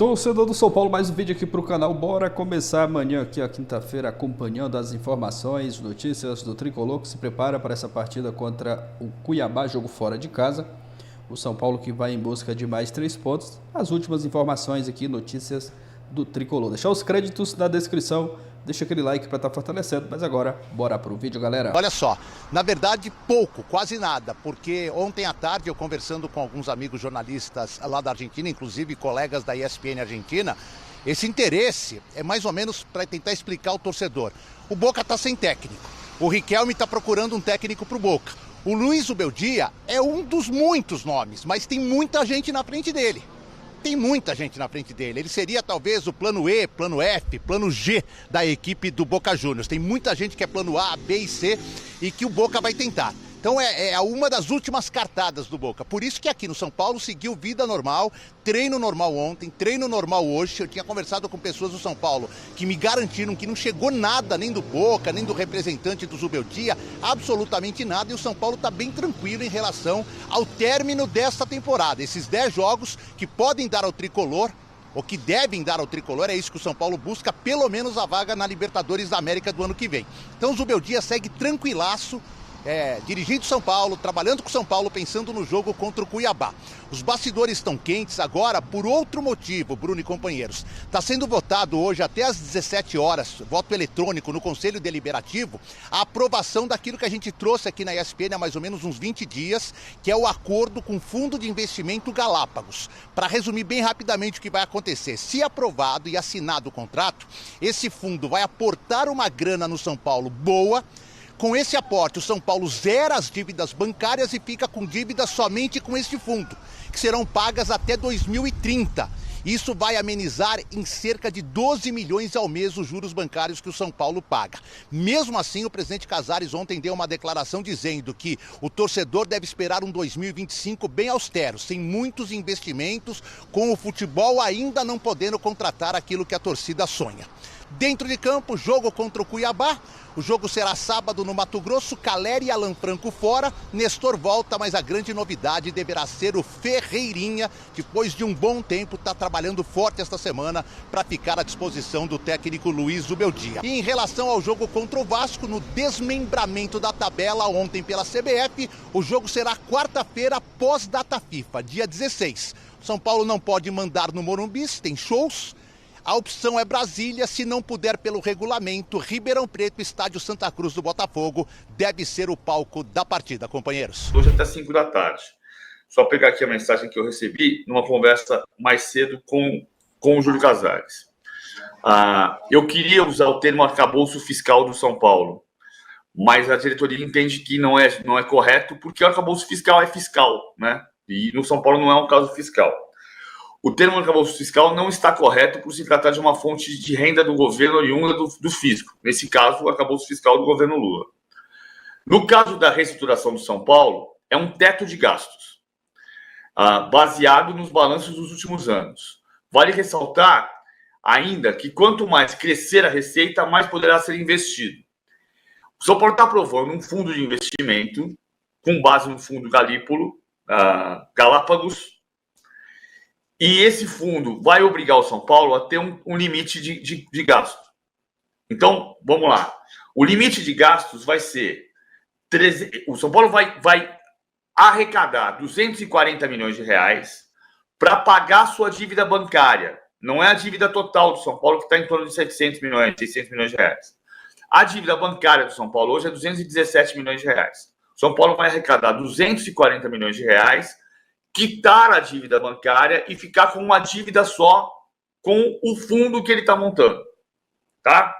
Torcedor do São Paulo, mais um vídeo aqui para o canal. Bora começar amanhã aqui, a quinta-feira, acompanhando as informações, notícias do Tricolor, que se prepara para essa partida contra o Cuiabá, jogo fora de casa. O São Paulo que vai em busca de mais 3 pontos. As últimas informações aqui, notícias do Tricolor. Deixar os créditos na descrição, deixa aquele like para estar fortalecendo. Mas agora, bora pro vídeo, galera. Olha só, na verdade pouco, quase nada, porque ontem à tarde eu conversando com alguns amigos jornalistas lá da Argentina, inclusive colegas da ESPN Argentina, esse interesse é mais ou menos para tentar explicar ao torcedor. O Boca está sem técnico, o Riquelme está procurando um técnico para o Boca. O Luiz Ubeldia é um dos muitos nomes, mas tem muita gente na frente dele. Tem muita gente na frente dele. Ele seria talvez o plano E, plano F, plano G da equipe do Boca Juniors. Tem muita gente que é plano A, B e C e que o Boca vai tentar. Então é uma das últimas cartadas do Boca. Por isso que aqui no São Paulo seguiu vida normal, treino normal ontem, treino normal hoje. Eu tinha conversado com pessoas do São Paulo que me garantiram que não chegou nada nem do Boca, nem do representante do Zubeldia, absolutamente nada. E o São Paulo está bem tranquilo em relação ao término desta temporada. Esses 10 jogos que podem dar ao Tricolor, ou que devem dar ao Tricolor, é isso que o São Paulo busca, pelo menos a vaga na Libertadores da América do ano que vem. Então o Zubeldia segue tranquilaço, dirigindo São Paulo, trabalhando com São Paulo, pensando no jogo contra o Cuiabá. Os bastidores estão quentes agora por outro motivo, Bruno e companheiros. Está sendo votado hoje até às 17 horas, voto eletrônico no Conselho Deliberativo, a aprovação daquilo que a gente trouxe aqui na ESPN há mais ou menos uns 20 dias, que é o acordo com o Fundo de Investimento Galápagos. Para resumir bem rapidamente o que vai acontecer, se aprovado e assinado o contrato, esse fundo vai aportar uma grana no São Paulo boa. Com esse aporte, o São Paulo zera as dívidas bancárias e fica com dívidas somente com este fundo, que serão pagas até 2030. Isso vai amenizar em cerca de 12 milhões ao mês os juros bancários que o São Paulo paga. Mesmo assim, o presidente Casares ontem deu uma declaração dizendo que o torcedor deve esperar um 2025 bem austero, sem muitos investimentos, com o futebol ainda não podendo contratar aquilo que a torcida sonha. Dentro de campo, jogo contra o Cuiabá. O jogo será sábado no Mato Grosso, Caleri e Alan Franco fora. Nestor volta, mas a grande novidade deverá ser o Ferreirinha. Depois de um bom tempo, está trabalhando forte esta semana para ficar à disposição do técnico Luiz Ubeldia. E em relação ao jogo contra o Vasco, no desmembramento da tabela ontem pela CBF, o jogo será quarta-feira após data FIFA, dia 16. São Paulo não pode mandar no Morumbi, tem shows. A opção é Brasília, se não puder pelo regulamento, Ribeirão Preto, estádio Santa Cruz do Botafogo, deve ser o palco da partida, companheiros. Hoje até 5 da tarde. Só pegar aqui a mensagem que eu recebi numa conversa mais cedo com o Júlio Casares. Eu queria usar o termo arcabouço fiscal do São Paulo, mas a diretoria entende que não é correto, porque o arcabouço fiscal é fiscal, né? E no São Paulo não é um caso fiscal. O termo arcabouço fiscal não está correto por se tratar de uma fonte de renda do governo oriunda do fisco. Nesse caso, o arcabouço fiscal do governo Lula. No caso da reestruturação do São Paulo, é um teto de gastos, baseado nos balanços dos últimos anos. Vale ressaltar ainda que quanto mais crescer a receita, mais poderá ser investido. O São Paulo está aprovando um fundo de investimento com base no fundo Galápagos. E esse fundo vai obrigar o São Paulo a ter um limite de gasto. Então, vamos lá. O limite de gastos vai ser... O São Paulo vai arrecadar 240 milhões de reais para pagar a sua dívida bancária. Não é a dívida total do São Paulo, que está em torno de 700 milhões, 600 milhões de reais. A dívida bancária do São Paulo hoje é 217 milhões de reais. O São Paulo vai arrecadar 240 milhões de reais, quitar a dívida bancária e ficar com uma dívida só com o fundo que ele está montando, tá?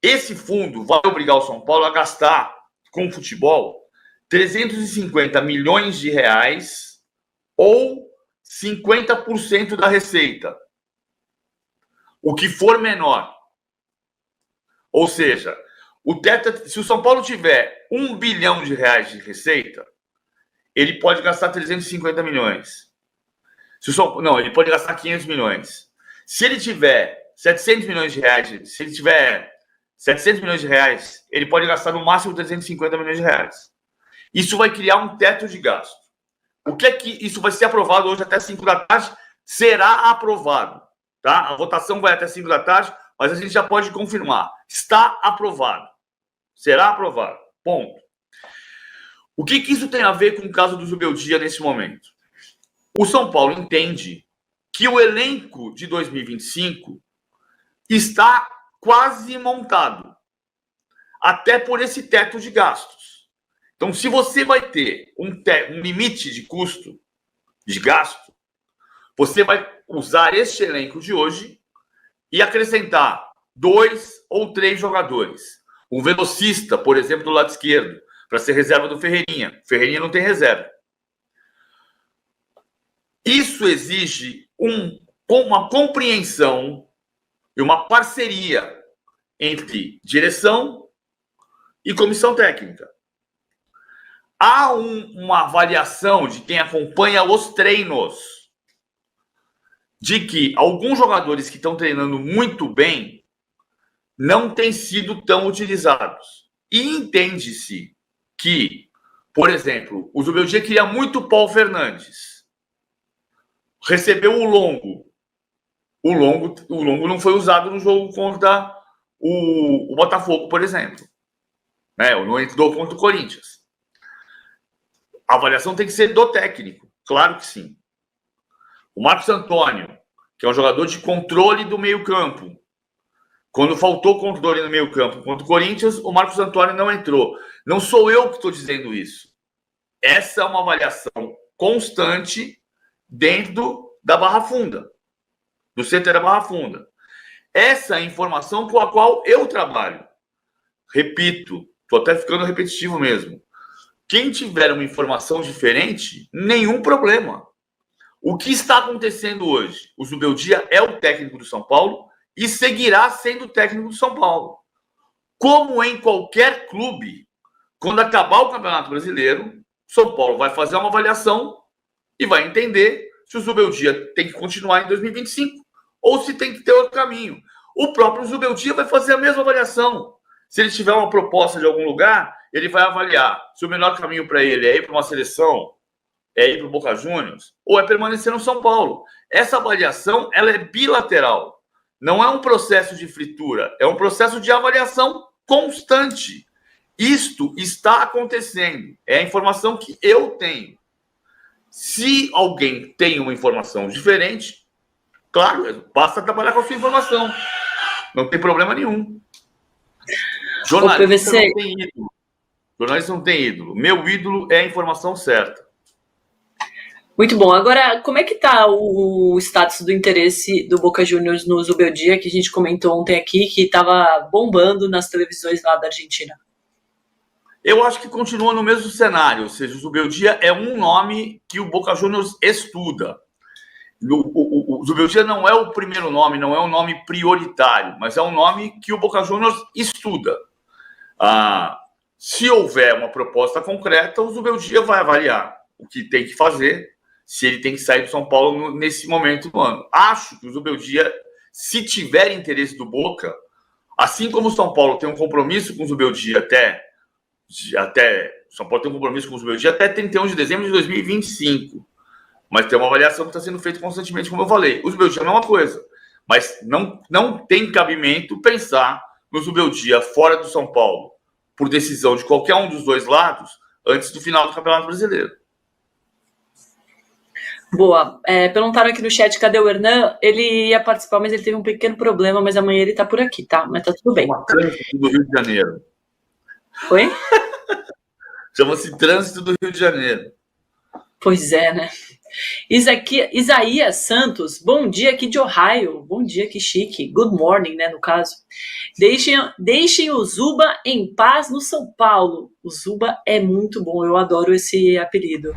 Esse fundo vai obrigar o São Paulo a gastar com o futebol 350 milhões de reais ou 50% da receita, o que for menor. Ou seja, se o São Paulo tiver 1 bilhão de reais de receita, ele pode gastar 350 milhões. Ele pode gastar 500 milhões. Se ele tiver 700 milhões de reais, ele pode gastar no máximo 350 milhões de reais. Isso vai criar um teto de gasto. O que é que isso vai ser aprovado hoje até 5 da tarde? será aprovado. Tá? A votação vai até 5 da tarde, mas a gente já pode confirmar. Está aprovado. Será aprovado. Ponto. O que isso tem a ver com o caso do Zubeldia nesse momento? O São Paulo entende que o elenco de 2025 está quase montado, até por esse teto de gastos. Então, se você vai ter um limite de custo, de gasto, você vai usar este elenco de hoje e acrescentar 2 ou 3 jogadores. Um velocista, por exemplo, do lado esquerdo, para ser reserva do Ferreirinha. Ferreirinha não tem reserva. Isso exige uma compreensão e uma parceria entre direção e comissão técnica. Há uma avaliação de quem acompanha os treinos de que alguns jogadores que estão treinando muito bem não têm sido tão utilizados. E entende-se que, por exemplo, o Zubeldia queria muito o Paulo Fernandes. Recebeu o Longo. O Longo não foi usado no jogo contra o Botafogo, por exemplo. Não entrou contra o Corinthians. A avaliação tem que ser do técnico. Claro que sim. O Marcos Antônio, que é um jogador de controle do meio-campo. Quando faltou controle no meio-campo contra o Corinthians, o Marcos Antônio não entrou. Não sou eu que estou dizendo isso. Essa é uma avaliação constante dentro da Barra Funda, do CT da Barra Funda. Essa é a informação com a qual eu trabalho. Repito, estou até ficando repetitivo mesmo. Quem tiver uma informação diferente, nenhum problema. O que está acontecendo hoje? O Zubeldia é o técnico do São Paulo e seguirá sendo o técnico do São Paulo. Como em qualquer clube, quando acabar o Campeonato Brasileiro, o São Paulo vai fazer uma avaliação e vai entender se o Zubeldia tem que continuar em 2025 ou se tem que ter outro caminho. O próprio Zubeldia vai fazer a mesma avaliação. Se ele tiver uma proposta de algum lugar, ele vai avaliar se o melhor caminho para ele é ir para uma seleção, é ir para o Boca Juniors, ou é permanecer no São Paulo. Essa avaliação ela é bilateral. Não é um processo de fritura, é um processo de avaliação constante. Isto está acontecendo. É a informação que eu tenho. Se alguém tem uma informação diferente, claro, basta trabalhar com a sua informação. Não tem problema nenhum. Jornalista não tem ídolo. Jornalista não tem ídolo. Meu ídolo é a informação certa. Muito bom. Agora, como é que está o status do interesse do Boca Juniors no Zubeldia, que a gente comentou ontem aqui, que estava bombando nas televisões lá da Argentina? Eu acho que continua no mesmo cenário, ou seja, o Zubeldia é um nome que o Boca Juniors estuda. O Zubeldia não é o primeiro nome, não é um nome prioritário, mas é um nome que o Boca Juniors estuda. Se houver uma proposta concreta, o Zubeldia vai avaliar o que tem que fazer, se ele tem que sair do São Paulo nesse momento do ano. Acho que o Zubeldia, se tiver interesse do Boca, assim como o São Paulo tem um compromisso com o Zubeldia até São Paulo tem um compromisso com o Zubeldia até 31 de dezembro de 2025. Mas tem uma avaliação que está sendo feita constantemente, como eu falei. O Zubeldia é a mesma coisa. Mas não tem cabimento pensar no Zubeldia fora do São Paulo, por decisão de qualquer um dos dois lados, antes do final do Campeonato Brasileiro. Boa. Perguntaram aqui no chat, cadê o Hernan? Ele ia participar, mas ele teve um pequeno problema, mas amanhã ele tá por aqui, tá? Mas tá tudo bem. Trânsito do Rio de Janeiro. Oi? Chama-se Trânsito do Rio de Janeiro. Pois é, né? Isaías Santos, bom dia aqui de Ohio. Bom dia, que chique. Good morning, né, no caso. Deixem o Zuba em paz no São Paulo. O Zuba é muito bom, eu adoro esse apelido.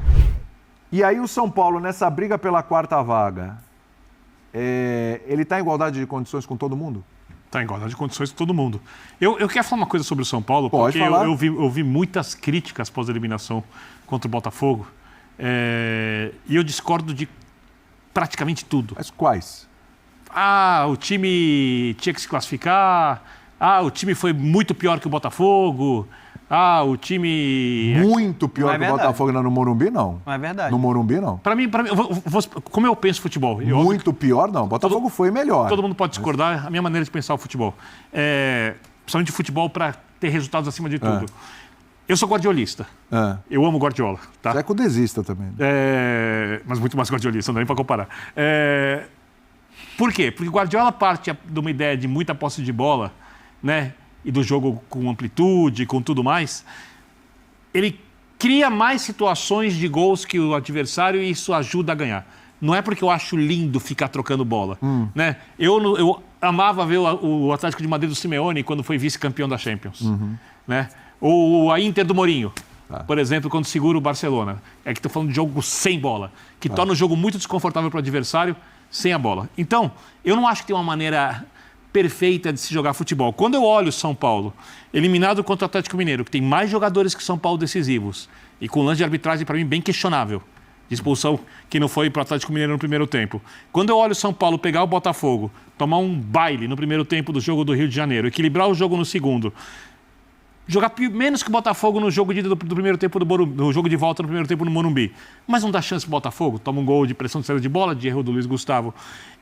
E aí o São Paulo, nessa briga pela quarta vaga, ele está em igualdade de condições com todo mundo? Está em igualdade de condições com todo mundo. Eu quero falar uma coisa sobre o São Paulo, Pode porque falar. eu vi muitas críticas após a eliminação contra o Botafogo, e eu discordo de praticamente tudo. Mas quais? O time tinha que se classificar, o time foi muito pior que o Botafogo, o time... Muito pior Não é que o verdade. Botafogo no Morumbi, não. Não é verdade. No Morumbi, não. Para mim, como eu penso futebol... Muito pior, não. Botafogo foi melhor. Todo mundo pode discordar, a minha maneira de pensar o futebol. Principalmente futebol para ter resultados acima de tudo. Eu sou guardiolista. Eu amo Guardiola. Tá? Você é cudezista também. Mas muito mais guardiolista, não dá nem para comparar. Por quê? Porque Guardiola parte de uma ideia de muita posse de bola, né? E do jogo com amplitude, com tudo mais. Ele cria mais situações de gols que o adversário e isso ajuda a ganhar. Não é porque eu acho lindo ficar trocando bola. Né? Eu amava ver o Atlético de Madrid do Simeone quando foi vice-campeão da Champions. Né? Ou a Inter do Mourinho, por exemplo, quando segura o Barcelona. É que estou falando de jogo sem bola, que torna o jogo muito desconfortável para o adversário sem a bola. Então, eu não acho que tem uma maneira perfeita de se jogar futebol. Quando eu olho o São Paulo, eliminado contra o Atlético Mineiro, que tem mais jogadores que São Paulo decisivos, e com lance de arbitragem, para mim, bem questionável, de expulsão que não foi para o Atlético Mineiro no primeiro tempo. Quando eu olho o São Paulo pegar o Botafogo, tomar um baile no primeiro tempo do jogo do Rio de Janeiro, equilibrar o jogo no segundo, jogar menos que o Botafogo no jogo do primeiro tempo no jogo de volta no primeiro tempo no Morumbi, mas não dá chance pro Botafogo, toma um gol de pressão de saída de bola, de erro do Luiz Gustavo,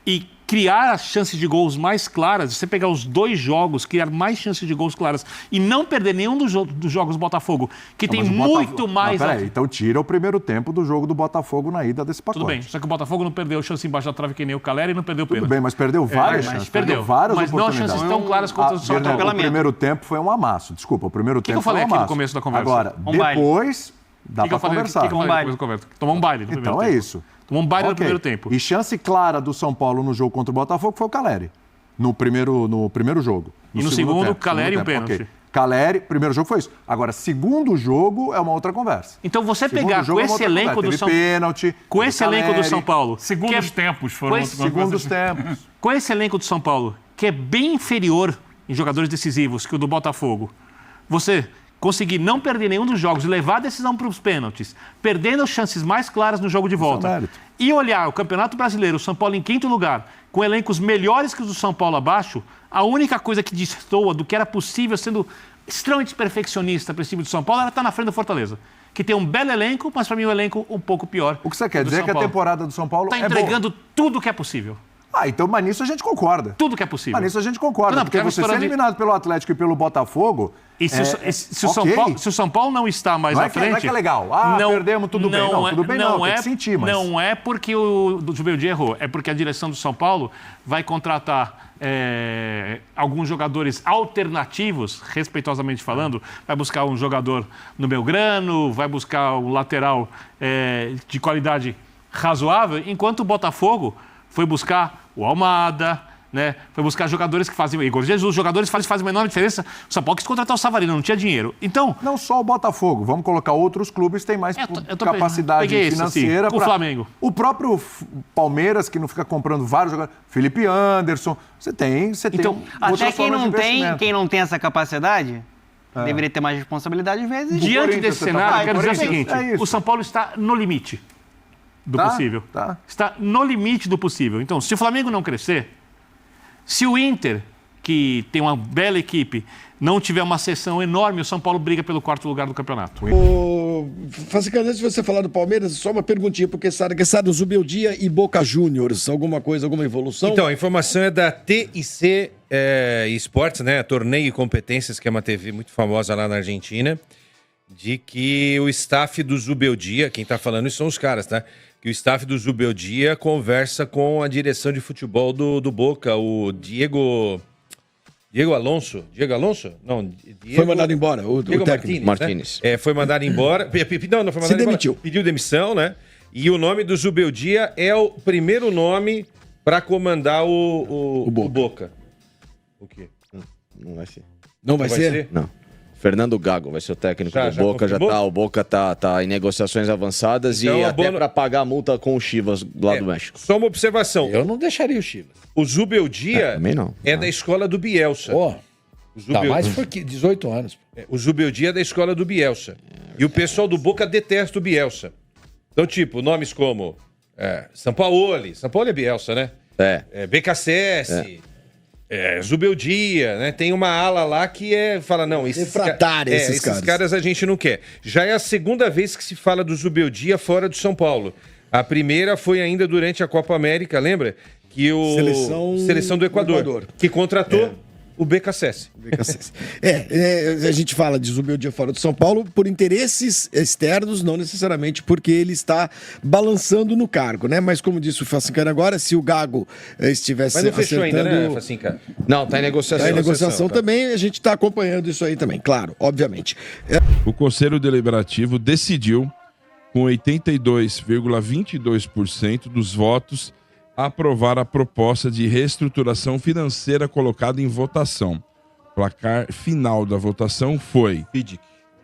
e criar as chances de gols mais claras, você pegar os dois jogos, criar mais chances de gols claras e não perder nenhum dos jogos do Botafogo, que tem muito mais... Peraí, então tira o primeiro tempo do jogo do Botafogo na ida desse pacote. Tudo bem, só que o Botafogo não perdeu chance embaixo da trave que nem o Caleri e não perdeu o pênalti. Tudo bem, mas perdeu várias chances. Perdeu várias mas não oportunidades. chances tão claras quanto o São Paulo. O primeiro tempo foi um amasso. Desculpa, o primeiro tempo foi um amasso. O que eu falei aqui no começo da conversa? Agora, depois, dá pra conversar. Tomou um baile no primeiro tempo. Então é isso. Tomou um baile no primeiro tempo. E chance clara do São Paulo no jogo contra o Botafogo foi o Caleri. No primeiro jogo. E no segundo, o Caleri e um pênalti. Okay. Caleri, primeiro jogo foi isso. Agora, segundo jogo é uma outra conversa. Então você pegar com esse elenco do São Paulo. Com esse elenco do São Paulo. Segundos tempos foram. Segundos tempos. Com esse elenco do São Paulo, que é bem inferior em jogadores decisivos que o do Botafogo, você conseguir não perder nenhum dos jogos e levar a decisão para os pênaltis, perdendo chances mais claras no jogo de volta, e olhar o Campeonato Brasileiro, o São Paulo em quinto lugar, com elencos melhores que os do São Paulo abaixo, a única coisa que destoa do que era possível, sendo extremamente perfeccionista para esse time do São Paulo, era estar na frente do Fortaleza, que tem um belo elenco, mas para mim um elenco um pouco pior. O que você quer dizer é que a temporada do São Paulo está entregando tudo que é possível. Então, mas nisso a gente concorda. Tudo que é possível. Mas nisso a gente concorda, porque você ser eliminado pelo Atlético e pelo Botafogo... E se o São Paulo não está mais à frente... Não é que é legal. Perdemos, tudo bem. Não, tudo bem não, tem que sentir, mas... Não é porque o Zubeldia errou, é porque a direção do São Paulo vai contratar alguns jogadores alternativos, respeitosamente falando, vai buscar um jogador no Belgrano, vai buscar um lateral de qualidade razoável, enquanto o Botafogo foi buscar o Almada, né? Foi buscar jogadores que fazem... Igor Jesus, jogadores que fazem a menor diferença. O São Paulo quis contratar o Savarino, não tinha dinheiro. Então... Não só o Botafogo, vamos colocar outros clubes que têm mais capacidade financeira. O Flamengo. O próprio Palmeiras, que não fica comprando vários jogadores. Felipe Anderson. Você tem então, até quem não tem essa capacidade... Deveria ter mais responsabilidade às vezes. Diante desse cenário, quero dizer o seguinte, o São Paulo está no limite do possível. Está no limite do possível. Então, se o Flamengo não crescer, se o Inter, que tem uma bela equipe, não tiver uma sessão enorme, o São Paulo briga pelo quarto lugar do campeonato. Facica, antes de você falar do Palmeiras, só uma perguntinha, porque sabe do Zubeldia e Boca Juniors, alguma coisa, alguma evolução? Então, a informação é da TIC Esportes, né? Torneio e Competências, que é uma TV muito famosa lá na Argentina, de que o staff do Zubeldia, quem tá falando isso são os caras, tá? Que o staff do Zubeldia conversa com a direção de futebol do Boca, o Diego Alonso. Diego Alonso? Não, Diego... Foi mandado embora, o Diego técnico. Martínez. Né? Foi mandado embora. Não foi mandado Se demitiu. Embora. Pediu demissão, né? E o nome do Zubeldia é o primeiro nome para comandar o Boca. O quê? Não vai ser. Não vai ser? Não. Fernando Gago vai ser o técnico do Boca, o Boca tá em negociações avançadas então, e até para pagar a multa com o Chivas lá do México. Só uma observação. Eu não deixaria o Chivas. O Zubeldia é da escola do Bielsa. Mais foi 18 anos. O Zubeldia é da escola do Bielsa. E o pessoal do Boca detesta o Bielsa. Então, tipo, nomes como Sampaoli. Sampaoli é Bielsa, né? BKSS. Zubeldia, né? Tem uma ala lá que fala, não, refratária esses caras a gente não quer. Já é a segunda vez que se fala do Zubeldia fora do São Paulo. A primeira foi ainda durante a Copa América, lembra? Que Seleção do Equador. Que contratou o BKSS. A gente fala de Zubeldia fora do São Paulo por interesses externos, não necessariamente porque ele está balançando no cargo, né? Mas como disse o Facincana agora, se o Gago estivesse acertando... Mas não fechou ainda, né, Facincana? Não, tá em negociação. Tá em negociação também, a gente está acompanhando isso aí também, claro, obviamente. O Conselho Deliberativo decidiu, com 82,22% dos votos, aprovar a proposta de reestruturação financeira colocada em votação. O placar final da votação foi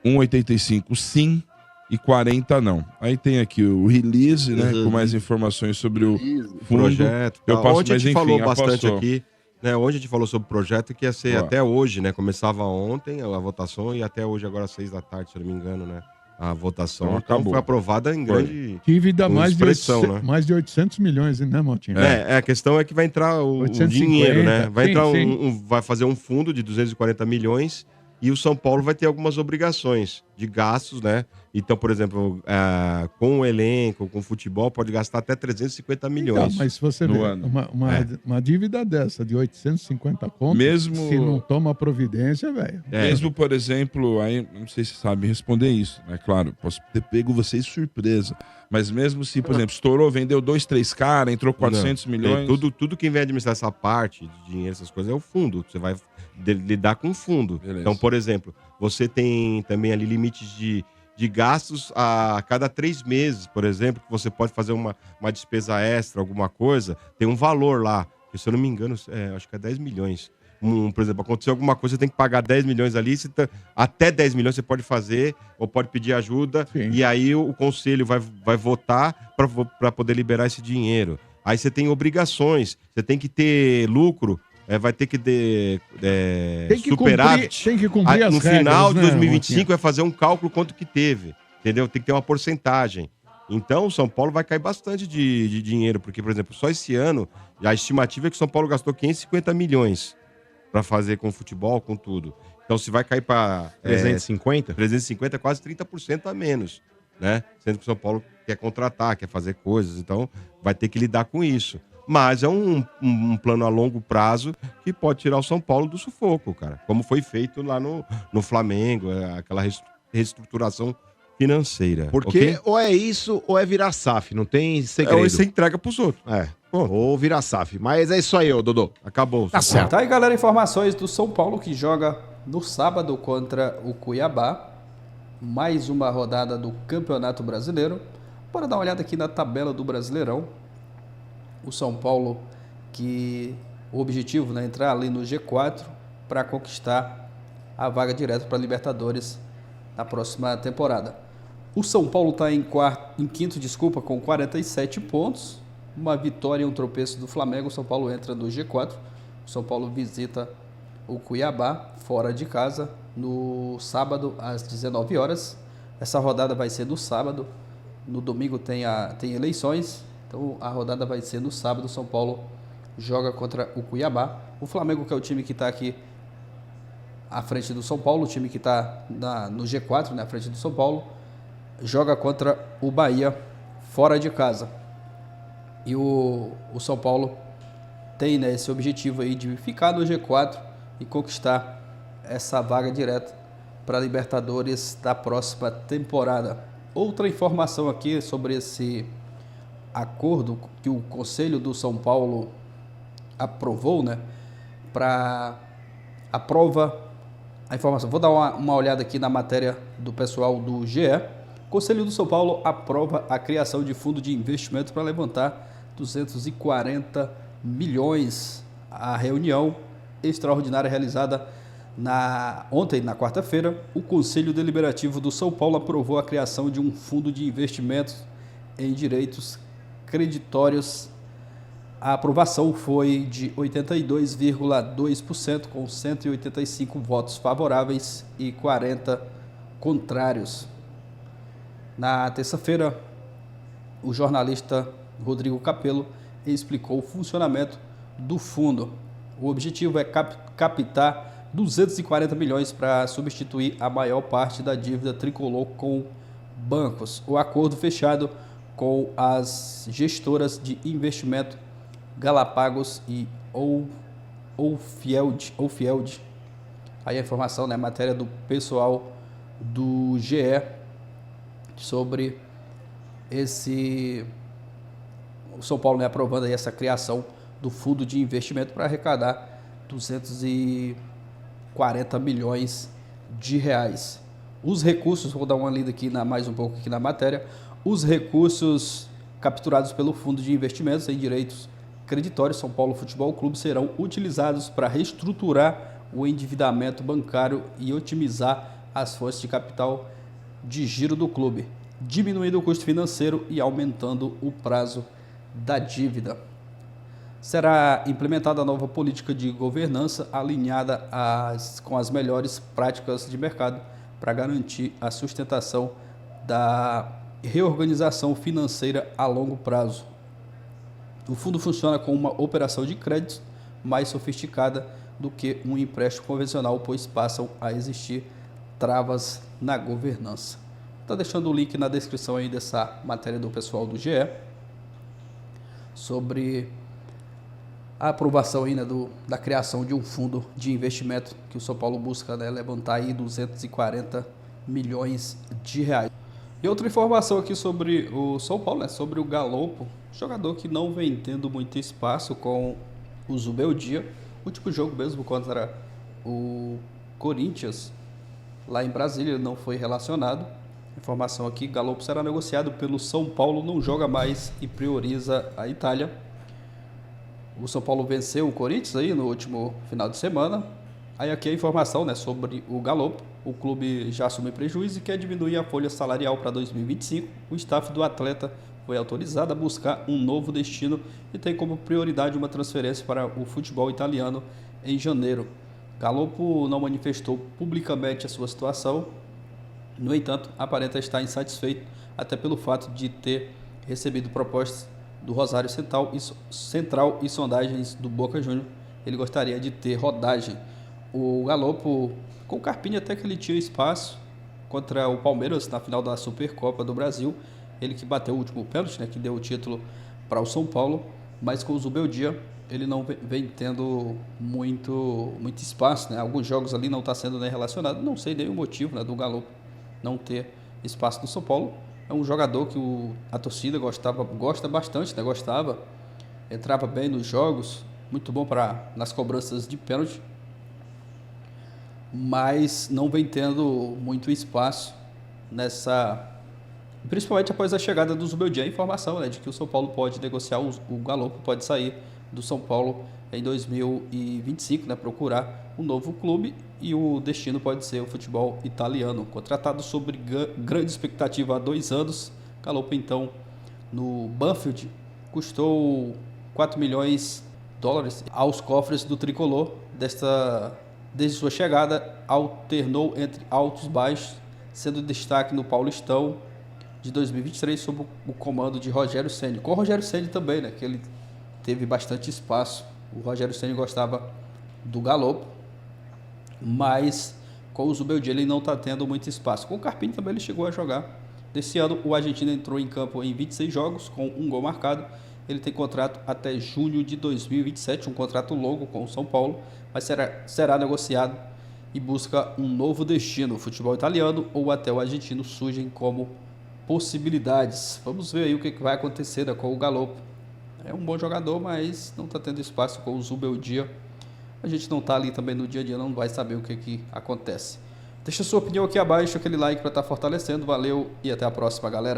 1,85 sim e 40 não. Aí tem aqui o release, né, com mais informações sobre o fundo. Projeto. Ontem a gente falou bastante aqui, né? Hoje a gente falou sobre o projeto que ia ser até hoje, né? Começava ontem a votação e até hoje, agora às 6 da tarde, se eu não me engano, né? A votação então foi aprovada em grande dívida, mais de 800 milhões, né, Motinho? A questão é que vai entrar o dinheiro, né? Vai entrar vai fazer um fundo de 240 milhões e o São Paulo vai ter algumas obrigações de gastos, né? Então, por exemplo, com o elenco, com o futebol, pode gastar até 350 milhões. Então, mas se você vê uma dívida dessa de 850 contos, se não toma providência, velho. Mesmo, por exemplo, aí não sei se você sabe responder isso, né? Claro, posso ter pego vocês de surpresa. Mas mesmo se, por exemplo, estourou, vendeu 2, 3 caras, entrou 400 milhões... Tudo que vem administrar essa parte de dinheiro, essas coisas, é o fundo. Você vai lidar com o fundo. Beleza. Então, por exemplo, você tem também ali limites de gastos a cada 3 meses, por exemplo, que você pode fazer uma despesa extra, alguma coisa, tem um valor lá, que se eu não me engano, acho que é 10 milhões. Por exemplo, aconteceu alguma coisa, você tem que pagar 10 milhões ali, até 10 milhões você pode fazer, ou pode pedir ajuda, e aí o conselho vai votar para poder liberar esse dinheiro. Aí você tem obrigações, você tem que ter lucro, vai ter que ter superávit. Tem que cumprir as no regras, final de 2025 Motinha? vai fazer um cálculo quanto que teve, entendeu? Tem que ter uma porcentagem. Então o São Paulo vai cair bastante de dinheiro, porque, por exemplo, só esse ano, a estimativa é que o São Paulo gastou 550 milhões para fazer com o futebol, com tudo. Então se vai cair para 350? 350 é quase 30% a menos, né? Sendo que o São Paulo quer contratar, quer fazer coisas, então vai ter que lidar com isso. Mas é um plano a longo prazo que pode tirar o São Paulo do sufoco, cara. Como foi feito lá no Flamengo, aquela reestruturação financeira. Porque ou é isso ou é virar SAF, não tem segredo. Ou você entrega pros outros. Ou virar SAF. Mas é isso aí, Dodô. Acabou. Tá certo. Tá aí, galera, informações do São Paulo que joga no sábado contra o Cuiabá. Mais uma rodada do Campeonato Brasileiro. Bora dar uma olhada aqui na tabela do Brasileirão. O São Paulo, que o objetivo é entrar ali no G4 para conquistar a vaga direto para a Libertadores na próxima temporada. O São Paulo está em quinto, com 47 pontos. Uma vitória e um tropeço do Flamengo. O São Paulo entra no G4. O São Paulo visita o Cuiabá fora de casa no sábado às 19 horas. Essa rodada vai ser no sábado. No domingo tem eleições. Então a rodada vai ser no sábado. O São Paulo joga contra o Cuiabá. O Flamengo, que é o time que está aqui à frente do São Paulo, o time que está no G4, na frente do São Paulo, joga contra o Bahia fora de casa. E o São Paulo tem esse objetivo aí de ficar no G4 e conquistar essa vaga direta para a Libertadores da próxima temporada. Outra informação aqui sobre esse acordo que o Conselho do São Paulo aprovou, aprova a informação. Vou dar uma olhada aqui na matéria do pessoal do GE. O Conselho do São Paulo aprova a criação de fundo de investimento para levantar 240 milhões. A reunião extraordinária realizada ontem, na quarta-feira, o Conselho Deliberativo do São Paulo aprovou a criação de um fundo de investimentos em direitos creditórios. A aprovação foi de 82,2%, com 185 votos favoráveis e 40 contrários. Na terça-feira, o jornalista Rodrigo Capello explicou o funcionamento do fundo. O objetivo é captar 240 milhões para substituir a maior parte da dívida tricolor com bancos. O acordo fechado com as gestoras de investimento Galápagos e Ofield. Aí a informação, né, matéria do pessoal do GE sobre o São Paulo, né, aprovando aí essa criação do fundo de investimento para arrecadar 240 milhões de reais. Os recursos, vou dar uma lida aqui mais um pouco aqui na matéria, os recursos capturados pelo fundo de investimentos em direitos creditórios São Paulo Futebol Clube serão utilizados para reestruturar o endividamento bancário e otimizar as fontes de capital de giro do clube, diminuindo o custo financeiro e aumentando o prazo da dívida. Será implementada a nova política de governança alinhada com as melhores práticas de mercado para garantir a sustentação da reorganização financeira a longo prazo. O fundo funciona como uma operação de crédito mais sofisticada do que um empréstimo convencional, pois passam a existir travas na governança. Está deixando o link na descrição aí dessa matéria do pessoal do GE sobre a aprovação aí, né, da criação de um fundo de investimento que o São Paulo busca, né, levantar aí 240 milhões de reais. E outra informação aqui sobre o São Paulo, né, sobre o Galopo, jogador que não vem tendo muito espaço com o Zubeldia. O último jogo mesmo contra o Corinthians, lá em Brasília, ele não foi relacionado. Informação aqui, Galopo será negociado pelo São Paulo, não joga mais e prioriza a Itália. O São Paulo venceu o Corinthians aí no último final de semana. Aí aqui a informação, né, sobre o Galopo. O clube já assume prejuízo e quer diminuir a folha salarial para 2025. O staff do atleta foi autorizado a buscar um novo destino e tem como prioridade uma transferência para o futebol italiano em janeiro. Galopo não manifestou publicamente a sua situação. No entanto, aparenta estar insatisfeito, até pelo fato de ter recebido propostas do Rosário Central e sondagens do Boca Juniors. Ele gostaria de ter rodagem. O Galopo, com o Carpini até que ele tinha espaço contra o Palmeiras na final da Supercopa do Brasil, ele que bateu o último pênalti, né, que deu o título para o São Paulo, mas com o Zubeldia ele não vem tendo muito espaço, né? Alguns jogos ali não está sendo nem relacionado, não sei nem o motivo, né, do Galopo não ter espaço no São Paulo. É um jogador que a torcida gosta bastante, né? Entrava bem nos jogos, muito bom nas cobranças de pênalti, mas não vem tendo muito espaço principalmente após a chegada do Zubeldia. A informação, né, de que o São Paulo pode negociar, o Galopo pode sair do São Paulo em 2025, né, procurar um novo clube, e o destino pode ser o futebol italiano. Contratado sobre grande expectativa há 2 anos, Galopo então no Banfield custou 4 milhões de dólares aos cofres do tricolor. Desde sua chegada, alternou entre altos e baixos, sendo destaque no Paulistão de 2023 sob o comando de Rogério Ceni. Com o Rogério Ceni também, né, que ele teve bastante espaço. O Rogério Ceni gostava do Galopo, mas com o Zubeldia ele não está tendo muito espaço. Com o Carpini também ele chegou a jogar. Desse ano, o argentino entrou em campo em 26 jogos, com 1 gol marcado. Ele tem contrato até junho de 2027, um contrato longo com o São Paulo, mas será negociado e busca um novo destino. O futebol italiano ou até o argentino surgem como possibilidades. Vamos ver aí o que vai acontecer, né, com o Galopo. É um bom jogador, mas não está tendo espaço com o Zubeldia. A gente não está ali também no dia a dia, não vai saber o que acontece. Deixa sua opinião aqui abaixo, aquele like para estar fortalecendo. Valeu e até a próxima, galera.